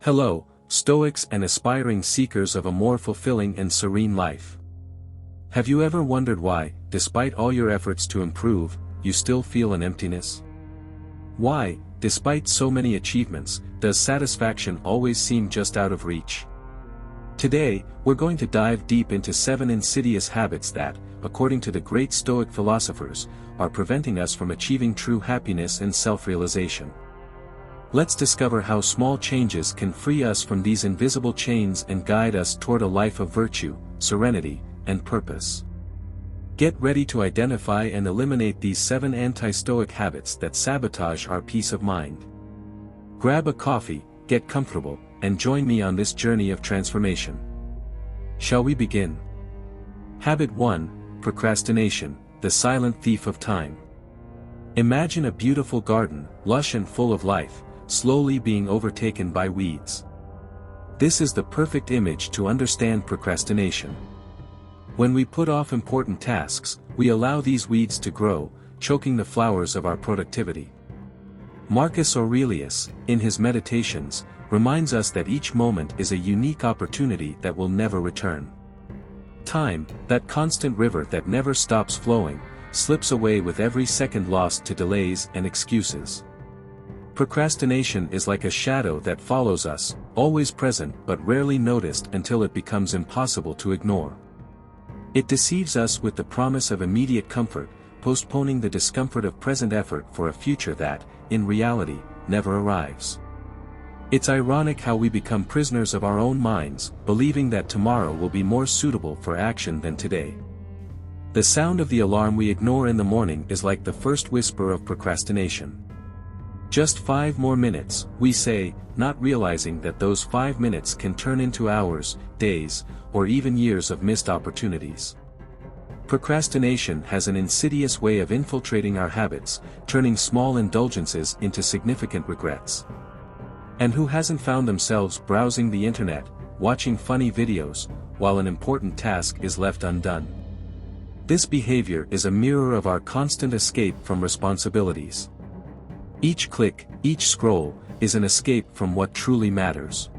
Hello, Stoics and aspiring seekers of a more fulfilling and serene life. Have you ever wondered why, despite all your efforts to improve, you still feel an emptiness? Why, despite so many achievements, does satisfaction always seem just out of reach? Today, we're going to dive deep into 7 insidious habits that, according to the great Stoic philosophers, are preventing us from achieving true happiness and self-realization. Let's discover how small changes can free us from these invisible chains and guide us toward a life of virtue, serenity, and purpose. Get ready to identify and eliminate these 7 anti-Stoic habits that sabotage our peace of mind. Grab a coffee, get comfortable, and join me on this journey of transformation. Shall we begin? Habit 1, Procrastination, the silent thief of time. Imagine a beautiful garden, lush and full of life, slowly being overtaken by weeds. This is the perfect image to understand procrastination. When we put off important tasks, we allow these weeds to grow, choking the flowers of our productivity. Marcus Aurelius, in his Meditations, reminds us that each moment is a unique opportunity that will never return. Time, that constant river that never stops flowing, slips away with every second lost to delays and excuses. Procrastination is like a shadow that follows us, always present but rarely noticed until it becomes impossible to ignore. It deceives us with the promise of immediate comfort, postponing the discomfort of present effort for a future that, in reality, never arrives. It's ironic how we become prisoners of our own minds, believing that tomorrow will be more suitable for action than today. The sound of the alarm we ignore in the morning is like the first whisper of procrastination. Just 5 more minutes, we say, not realizing that those 5 minutes can turn into hours, days, or even years of missed opportunities. Procrastination has an insidious way of infiltrating our habits, turning small indulgences into significant regrets. And who hasn't found themselves browsing the internet, watching funny videos, while an important task is left undone? This behavior is a mirror of our constant escape from responsibilities. Each click, each scroll, is an escape from what truly matters.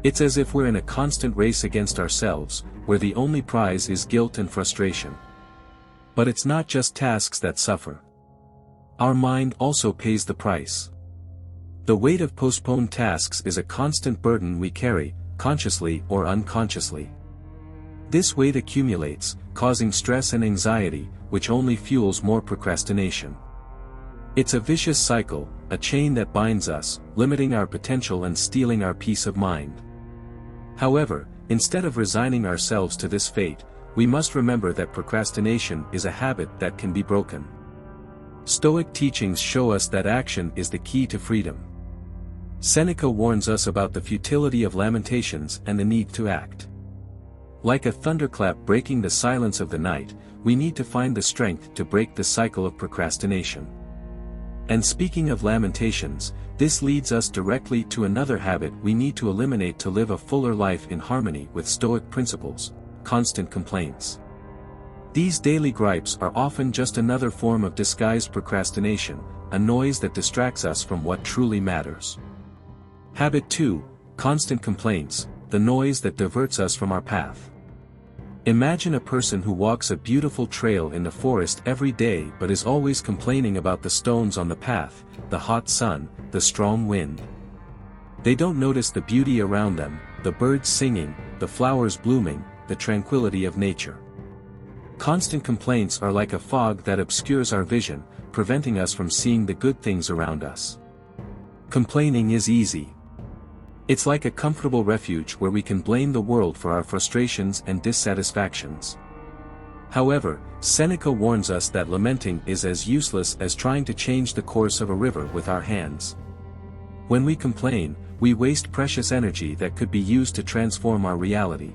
It's as if we're in a constant race against ourselves, where the only prize is guilt and frustration. But it's not just tasks that suffer. Our mind also pays the price. The weight of postponed tasks is a constant burden we carry, consciously or unconsciously. This weight accumulates, causing stress and anxiety, which only fuels more procrastination. It's a vicious cycle, a chain that binds us, limiting our potential and stealing our peace of mind. However, instead of resigning ourselves to this fate, we must remember that procrastination is a habit that can be broken. Stoic teachings show us that action is the key to freedom. Seneca warns us about the futility of lamentations and the need to act. Like a thunderclap breaking the silence of the night, we need to find the strength to break the cycle of procrastination. And speaking of lamentations, this leads us directly to another habit we need to eliminate to live a fuller life in harmony with Stoic principles: constant complaints. These daily gripes are often just another form of disguised procrastination, a noise that distracts us from what truly matters. Habit 2, Constant complaints, the noise that diverts us from our path. Imagine a person who walks a beautiful trail in the forest every day but is always complaining about the stones on the path, the hot sun, the strong wind. They don't notice the beauty around them, the birds singing, the flowers blooming, the tranquility of nature. Constant complaints are like a fog that obscures our vision, preventing us from seeing the good things around us. Complaining is easy. It's like a comfortable refuge where we can blame the world for our frustrations and dissatisfactions. However, Seneca warns us that lamenting is as useless as trying to change the course of a river with our hands. When we complain, we waste precious energy that could be used to transform our reality.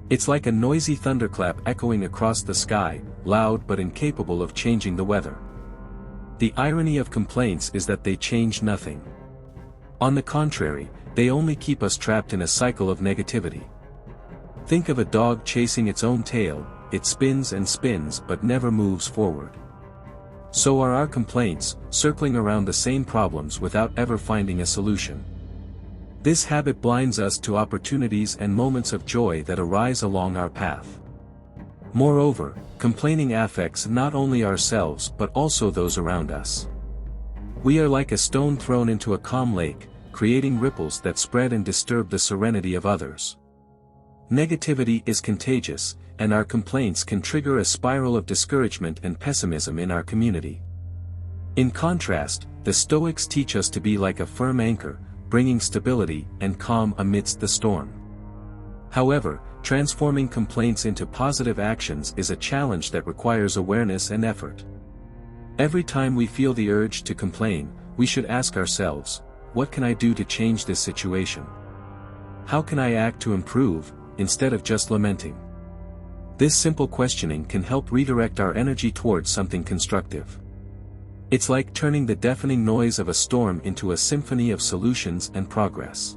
It's like a noisy thunderclap echoing across the sky, loud but incapable of changing the weather. The irony of complaints is that they change nothing. On the contrary, they only keep us trapped in a cycle of negativity. Think of a dog chasing its own tail, it spins and spins but never moves forward. So are our complaints, circling around the same problems without ever finding a solution. This habit blinds us to opportunities and moments of joy that arise along our path. Moreover, complaining affects not only ourselves but also those around us. We are like a stone thrown into a calm lake, creating ripples that spread and disturb the serenity of others. Negativity is contagious, and our complaints can trigger a spiral of discouragement and pessimism in our community. In contrast, the Stoics teach us to be like a firm anchor, bringing stability and calm amidst the storm. However, transforming complaints into positive actions is a challenge that requires awareness and effort. Every time we feel the urge to complain, we should ask ourselves, what can I do to change this situation? How can I act to improve, instead of just lamenting? This simple questioning can help redirect our energy towards something constructive. It's like turning the deafening noise of a storm into a symphony of solutions and progress.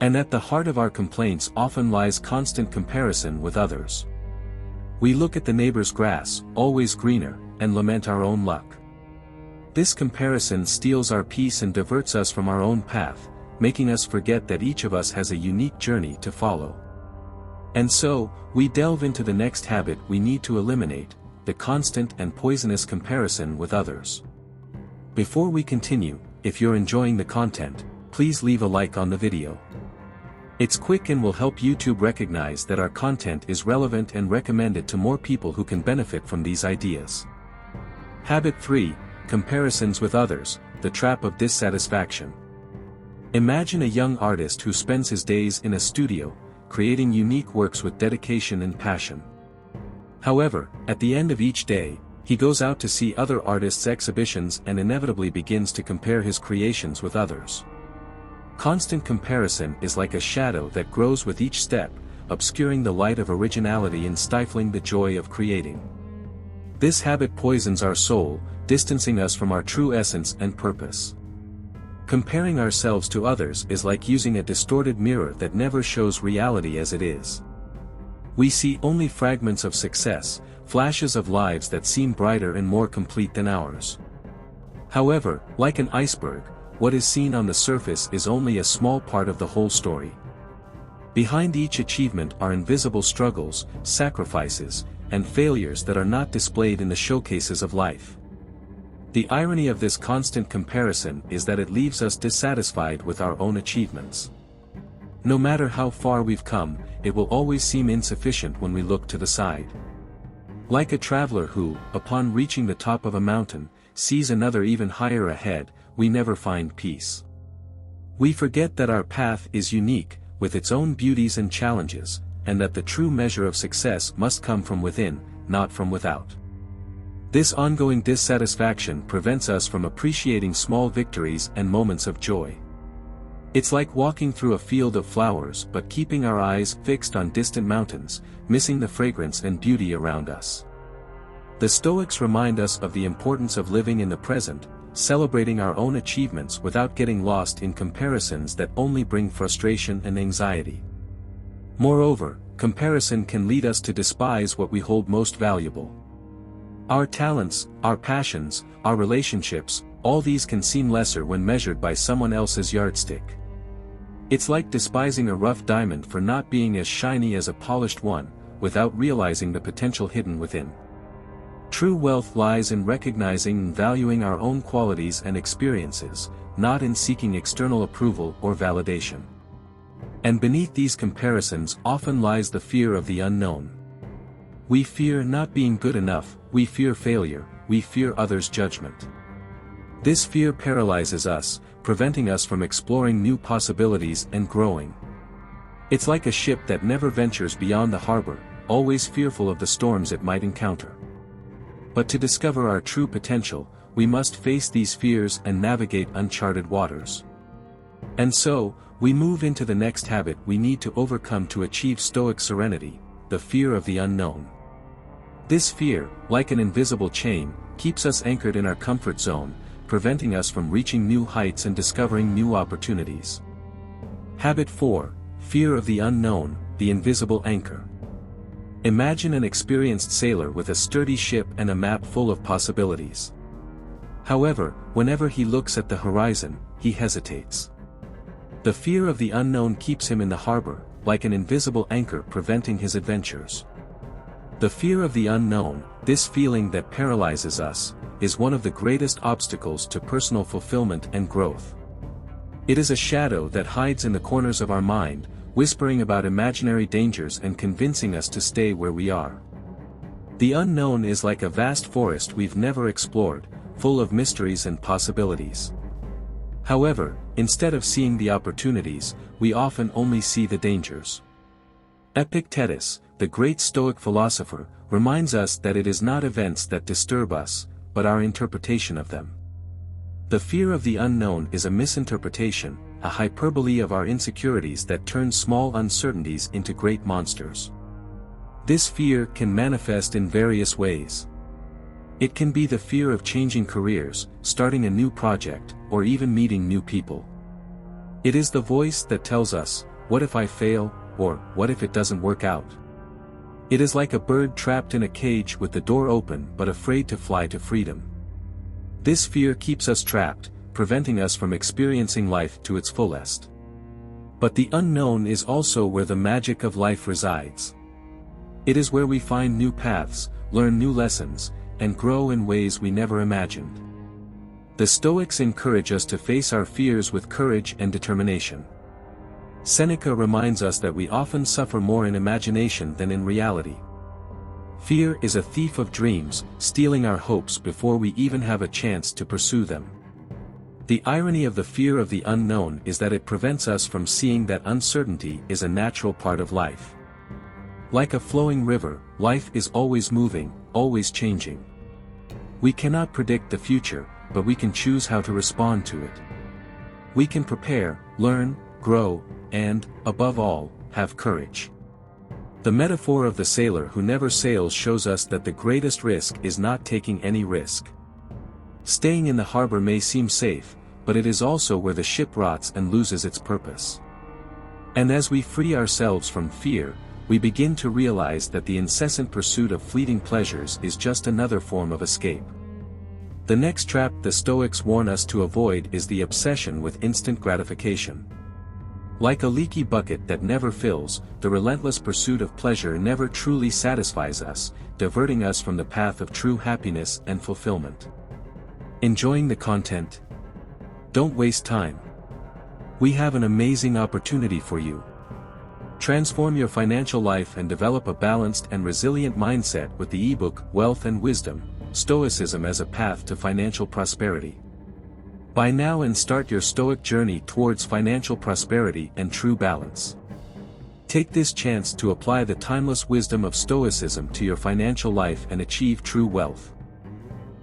And at the heart of our complaints often lies constant comparison with others. We look at the neighbor's grass, always greener, and lament our own luck. This comparison steals our peace and diverts us from our own path, making us forget that each of us has a unique journey to follow. And so, we delve into the next habit we need to eliminate, the constant and poisonous comparison with others. Before we continue, if you're enjoying the content, please leave a like on the video. It's quick and will help YouTube recognize that our content is relevant and recommend it to more people who can benefit from these ideas. Habit 3, Comparisons with Others, the Trap of Dissatisfaction. Imagine a young artist who spends his days in a studio, creating unique works with dedication and passion. However, at the end of each day, he goes out to see other artists' exhibitions and inevitably begins to compare his creations with others. Constant comparison is like a shadow that grows with each step, obscuring the light of originality and stifling the joy of creating. This habit poisons our soul, distancing us from our true essence and purpose. Comparing ourselves to others is like using a distorted mirror that never shows reality as it is. We see only fragments of success, flashes of lives that seem brighter and more complete than ours. However, like an iceberg, what is seen on the surface is only a small part of the whole story. Behind each achievement are invisible struggles, sacrifices, and failures that are not displayed in the showcases of life. The irony of this constant comparison is that it leaves us dissatisfied with our own achievements. No matter how far we've come, it will always seem insufficient when we look to the side. Like a traveler who, upon reaching the top of a mountain, sees another even higher ahead, we never find peace. We forget that our path is unique, with its own beauties and challenges, and that the true measure of success must come from within, not from without. This ongoing dissatisfaction prevents us from appreciating small victories and moments of joy. It's like walking through a field of flowers but keeping our eyes fixed on distant mountains, missing the fragrance and beauty around us. The Stoics remind us of the importance of living in the present, celebrating our own achievements without getting lost in comparisons that only bring frustration and anxiety. Moreover, comparison can lead us to despise what we hold most valuable. Our talents, our passions, our relationships, all these can seem lesser when measured by someone else's yardstick. It's like despising a rough diamond for not being as shiny as a polished one, without realizing the potential hidden within. True wealth lies in recognizing and valuing our own qualities and experiences, not in seeking external approval or validation. And beneath these comparisons often lies the fear of the unknown. We fear not being good enough, we fear failure, we fear others' judgment. This fear paralyzes us, preventing us from exploring new possibilities and growing. It's like a ship that never ventures beyond the harbor, always fearful of the storms it might encounter. But to discover our true potential, we must face these fears and navigate uncharted waters. And so, we move into the next habit we need to overcome to achieve Stoic serenity, the fear of the unknown. This fear, like an invisible chain, keeps us anchored in our comfort zone, preventing us from reaching new heights and discovering new opportunities. Habit 4, Fear of the Unknown, the Invisible Anchor. Imagine an experienced sailor with a sturdy ship and a map full of possibilities. However, whenever he looks at the horizon, he hesitates. The fear of the unknown keeps him in the harbor, like an invisible anchor preventing his adventures. The fear of the unknown, this feeling that paralyzes us, is one of the greatest obstacles to personal fulfillment and growth. It is a shadow that hides in the corners of our mind, whispering about imaginary dangers and convincing us to stay where we are. The unknown is like a vast forest we've never explored, full of mysteries and possibilities. However, instead of seeing the opportunities, we often only see the dangers. Epictetus, the great Stoic philosopher, reminds us that it is not events that disturb us, but our interpretation of them. The fear of the unknown is a misinterpretation, a hyperbole of our insecurities that turns small uncertainties into great monsters. This fear can manifest in various ways. It can be the fear of changing careers, starting a new project, or even meeting new people. It is the voice that tells us, "What if I fail?" or "What if it doesn't work out?" It is like a bird trapped in a cage with the door open but afraid to fly to freedom. This fear keeps us trapped, preventing us from experiencing life to its fullest. But the unknown is also where the magic of life resides. It is where we find new paths, learn new lessons, and grow in ways we never imagined. The Stoics encourage us to face our fears with courage and determination. Seneca reminds us that we often suffer more in imagination than in reality. Fear is a thief of dreams, stealing our hopes before we even have a chance to pursue them. The irony of the fear of the unknown is that it prevents us from seeing that uncertainty is a natural part of life. Like a flowing river, life is always moving, always changing. We cannot predict the future, but we can choose how to respond to it. We can prepare, learn, grow, and, above all, have courage. The metaphor of the sailor who never sails shows us that the greatest risk is not taking any risk. Staying in the harbor may seem safe, but it is also where the ship rots and loses its purpose. And as we free ourselves from fear, we begin to realize that the incessant pursuit of fleeting pleasures is just another form of escape. The next trap the Stoics warn us to avoid is the obsession with instant gratification. Like a leaky bucket that never fills, the relentless pursuit of pleasure never truly satisfies us, diverting us from the path of true happiness and fulfillment. Enjoying the content? Don't waste time. We have an amazing opportunity for you. Transform your financial life and develop a balanced and resilient mindset with the ebook Wealth and Wisdom, Stoicism as a Path to Financial Prosperity. Buy now and start your Stoic journey towards financial prosperity and true balance. Take this chance to apply the timeless wisdom of Stoicism to your financial life and achieve true wealth.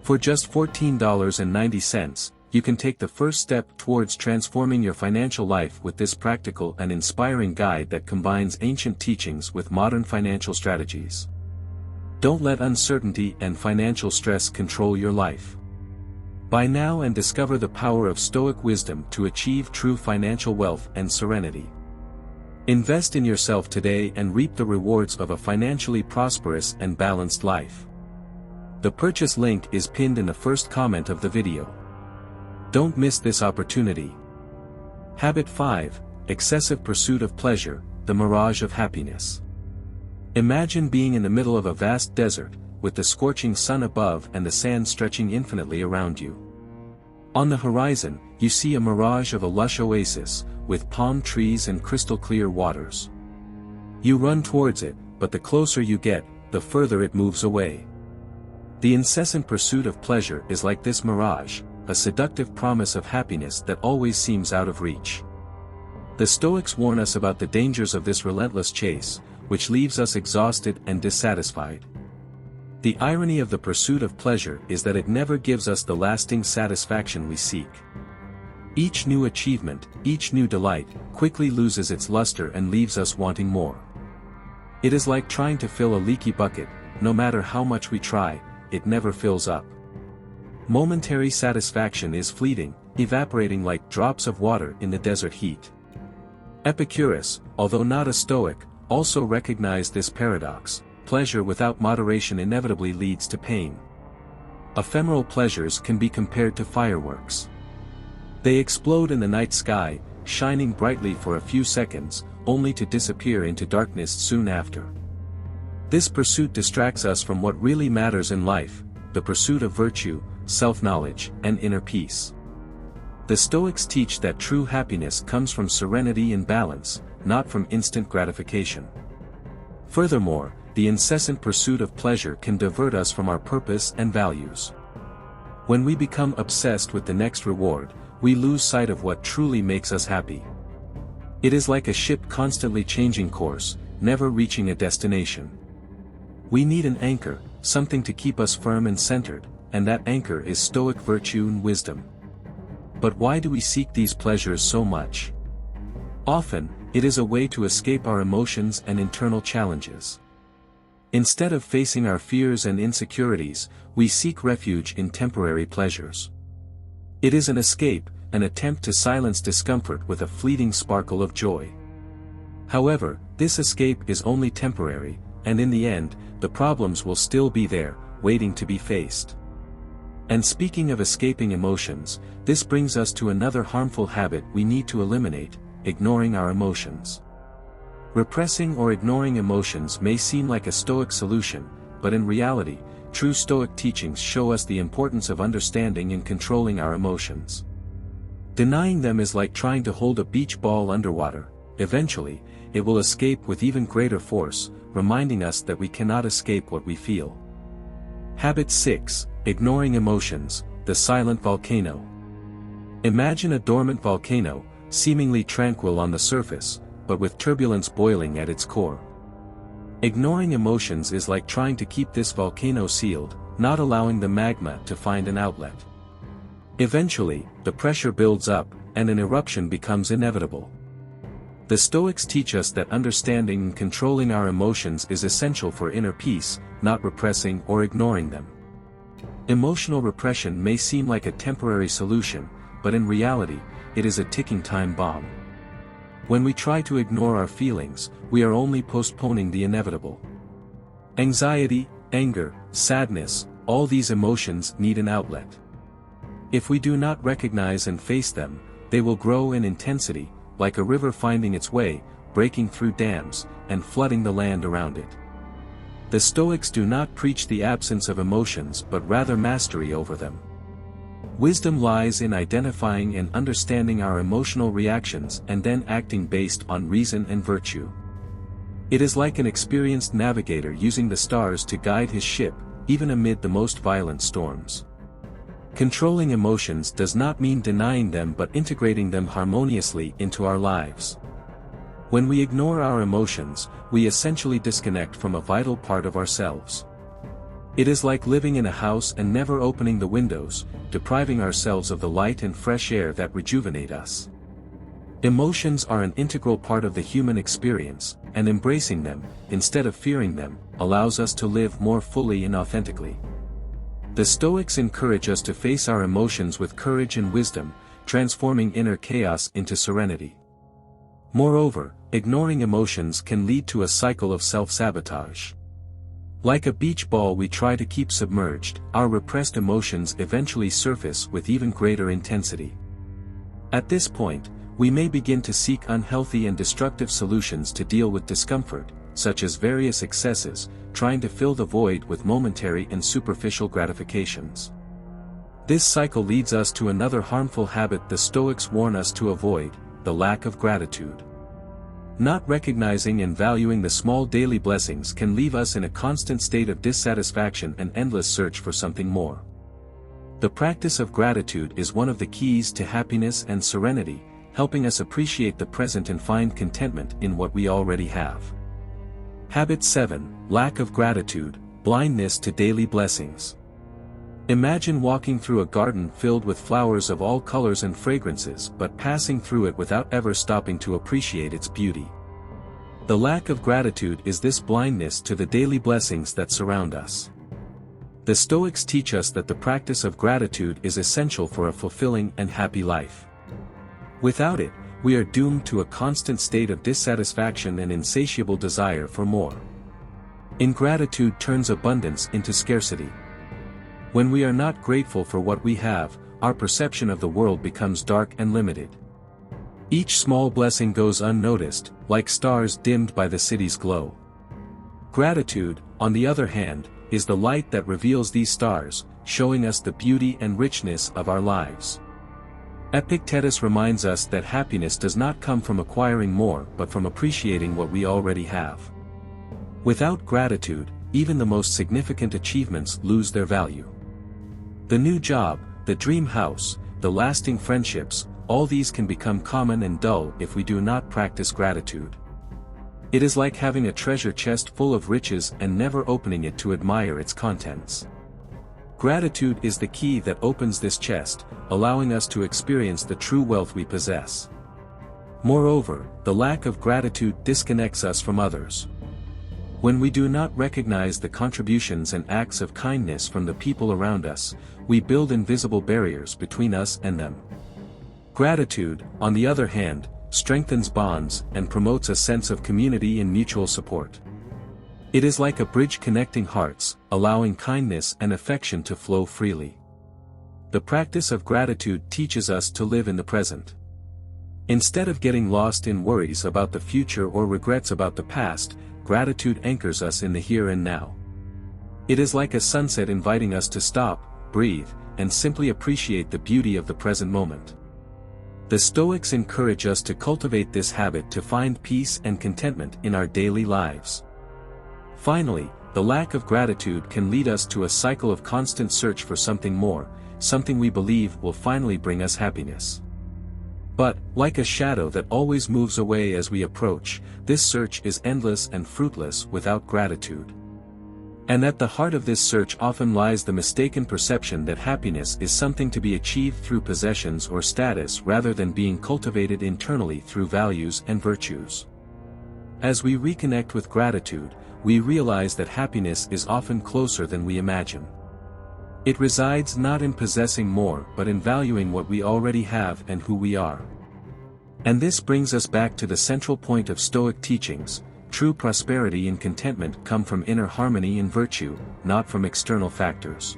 For just $14.90, you can take the first step towards transforming your financial life with this practical and inspiring guide that combines ancient teachings with modern financial strategies. Don't let uncertainty and financial stress control your life. Buy now and discover the power of Stoic wisdom to achieve true financial wealth and serenity. Invest in yourself today and reap the rewards of a financially prosperous and balanced life. The purchase link is pinned in the first comment of the video. Don't miss this opportunity. Habit 5, Excessive Pursuit of Pleasure, the Mirage of Happiness. Imagine being in the middle of a vast desert, with the scorching sun above and the sand stretching infinitely around you. On the horizon, you see a mirage of a lush oasis, with palm trees and crystal-clear waters. You run towards it, but the closer you get, the further it moves away. The incessant pursuit of pleasure is like this mirage, a seductive promise of happiness that always seems out of reach. The Stoics warn us about the dangers of this relentless chase, which leaves us exhausted and dissatisfied. The irony of the pursuit of pleasure is that it never gives us the lasting satisfaction we seek. Each new achievement, each new delight, quickly loses its luster and leaves us wanting more. It is like trying to fill a leaky bucket, no matter how much we try, it never fills up. Momentary satisfaction is fleeting, evaporating like drops of water in the desert heat. Epicurus, although not a Stoic, also recognized this paradox. Pleasure without moderation inevitably leads to pain. Ephemeral pleasures can be compared to fireworks. They explode in the night sky, shining brightly for a few seconds, only to disappear into darkness soon after. This pursuit distracts us from what really matters in life, the pursuit of virtue, self-knowledge, and inner peace. The Stoics teach that true happiness comes from serenity and balance, not from instant gratification. Furthermore, the incessant pursuit of pleasure can divert us from our purpose and values. When we become obsessed with the next reward, we lose sight of what truly makes us happy. It is like a ship constantly changing course, never reaching a destination. We need an anchor, something to keep us firm and centered, and that anchor is Stoic virtue and wisdom. But why do we seek these pleasures so much? Often, it is a way to escape our emotions and internal challenges. Instead of facing our fears and insecurities, we seek refuge in temporary pleasures. It is an escape, an attempt to silence discomfort with a fleeting sparkle of joy. However, this escape is only temporary, and in the end, the problems will still be there, waiting to be faced. And speaking of escaping emotions, this brings us to another harmful habit we need to eliminate: ignoring our emotions. Repressing or ignoring emotions may seem like a Stoic solution, but in reality, true Stoic teachings show us the importance of understanding and controlling our emotions. Denying them is like trying to hold a beach ball underwater. Eventually, it will escape with even greater force, reminding us that we cannot escape what we feel. Habit 6. Ignoring emotions, the silent volcano. Imagine a dormant volcano, seemingly tranquil on the surface, but with turbulence boiling at its core. Ignoring emotions is like trying to keep this volcano sealed, not allowing the magma to find an outlet. Eventually, the pressure builds up, and an eruption becomes inevitable. The Stoics teach us that understanding and controlling our emotions is essential for inner peace, not repressing or ignoring them. Emotional repression may seem like a temporary solution, but in reality, it is a ticking time bomb. When we try to ignore our feelings, we are only postponing the inevitable. Anxiety, anger, sadness, all these emotions need an outlet. If we do not recognize and face them, they will grow in intensity, like a river finding its way, breaking through dams, and flooding the land around it. The Stoics do not preach the absence of emotions but rather mastery over them. Wisdom lies in identifying and understanding our emotional reactions and then acting based on reason and virtue. It is like an experienced navigator using the stars to guide his ship, even amid the most violent storms. Controlling emotions does not mean denying them but integrating them harmoniously into our lives. When we ignore our emotions, we essentially disconnect from a vital part of ourselves. It is like living in a house and never opening the windows, depriving ourselves of the light and fresh air that rejuvenate us. Emotions are an integral part of the human experience, and embracing them, instead of fearing them, allows us to live more fully and authentically. The Stoics encourage us to face our emotions with courage and wisdom, transforming inner chaos into serenity. Moreover, ignoring emotions can lead to a cycle of self-sabotage. Like a beach ball we try to keep submerged, our repressed emotions eventually surface with even greater intensity. At this point, we may begin to seek unhealthy and destructive solutions to deal with discomfort, such as various excesses, trying to fill the void with momentary and superficial gratifications. This cycle leads us to another harmful habit the Stoics warn us to avoid: the lack of gratitude. Not recognizing and valuing the small daily blessings can leave us in a constant state of dissatisfaction and endless search for something more. The practice of gratitude is one of the keys to happiness and serenity, helping us appreciate the present and find contentment in what we already have. Habit 7. Lack of gratitude, blindness to daily blessings. Imagine walking through a garden filled with flowers of all colors and fragrances but passing through it without ever stopping to appreciate its beauty. The lack of gratitude is this blindness to the daily blessings that surround us. The Stoics teach us that the practice of gratitude is essential for a fulfilling and happy life. Without it, we are doomed to a constant state of dissatisfaction and insatiable desire for more. Ingratitude turns abundance into scarcity. When we are not grateful for what we have, our perception of the world becomes dark and limited. Each small blessing goes unnoticed, like stars dimmed by the city's glow. Gratitude, on the other hand, is the light that reveals these stars, showing us the beauty and richness of our lives. Epictetus reminds us that happiness does not come from acquiring more but from appreciating what we already have. Without gratitude, even the most significant achievements lose their value. The new job, the dream house, the lasting friendships, all these can become common and dull if we do not practice gratitude. It is like having a treasure chest full of riches and never opening it to admire its contents. Gratitude is the key that opens this chest, allowing us to experience the true wealth we possess. Moreover, the lack of gratitude disconnects us from others. When we do not recognize the contributions and acts of kindness from the people around us, we build invisible barriers between us and them. Gratitude, on the other hand, strengthens bonds and promotes a sense of community and mutual support. It is like a bridge connecting hearts, allowing kindness and affection to flow freely. The practice of gratitude teaches us to live in the present. Instead of getting lost in worries about the future or regrets about the past, gratitude anchors us in the here and now. It is like a sunset inviting us to stop, breathe, and simply appreciate the beauty of the present moment. The Stoics encourage us to cultivate this habit to find peace and contentment in our daily lives. Finally, the lack of gratitude can lead us to a cycle of constant search for something more, something we believe will finally bring us happiness. But, like a shadow that always moves away as we approach, this search is endless and fruitless without gratitude. And at the heart of this search often lies the mistaken perception that happiness is something to be achieved through possessions or status rather than being cultivated internally through values and virtues. As we reconnect with gratitude, we realize that happiness is often closer than we imagine. It resides not in possessing more but in valuing what we already have and who we are. And this brings us back to the central point of Stoic teachings: true prosperity and contentment come from inner harmony and virtue, not from external factors.